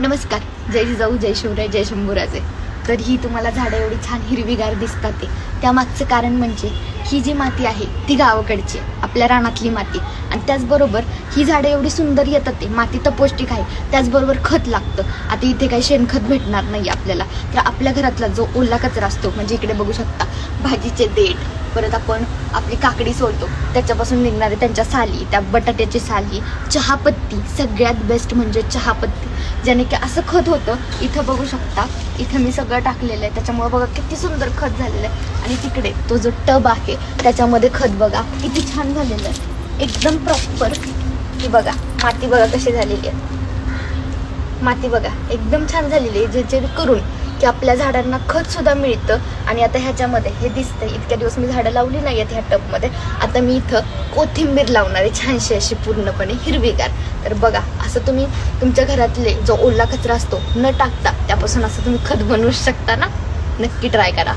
नमस्कार, जय जिजाऊ, जय शिवराय, जय शंभूराजे. तर ही तुम्हाला झाडं एवढी छान हिरवीगार दिसतात ते त्यामागचं कारण म्हणजे ही जी माती आहे ती गावाकडची आपल्या रानातली माती. आणि त्याचबरोबर ही झाडं एवढी सुंदर येतात ते माती तर पौष्टिक आहे, त्याचबरोबर खत लागतं. आता इथे काही शेणखत भेटणार नाही आपल्याला, तर आपल्या घरातला जो ओला कचरा असतो म्हणजे इकडे बघू शकता भाजीचे देठ, परत आपण आपली काकडी सोडतो त्याच्यापासून निघणारे त्यांच्या साली, त्या बटाट्याची साली, चहापत्ती, सगळ्यात बेस्ट म्हणजे चहापत्ती, ज्याने की असं खत होतं. इथं बघू शकता, इथं मी सगळं टाकलेलं आहे, त्याच्यामुळे बघा किती सुंदर खत झालेलं आहे. आणि तिकडे तो जो टब आहे त्याच्यामध्ये खत बघा किती छान झालेलं आहे, एकदम प्रॉपर. की बघा माती बघा कशी झालेली आहे, माती बघा एकदम छान झालेली आहे, जेणेकरून की आपल्या झाडांना खत सुद्धा मिळतं. आणि आता ह्याच्यामध्ये हे दिसतंय, इतक्या दिवस मी झाडं लावली नाही आहेत ह्या टबमध्ये, आता मी इथं कोथिंबीर लावणार आहे छानशी अशी पूर्णपणे हिरवीगार. तर बघा असं तुम्ही तुमच्या घरातले जो ओला कचरा असतो न टाकता त्यापासून असं तुम्ही खत बनवू शकता ना. नक्की ट्राय करा.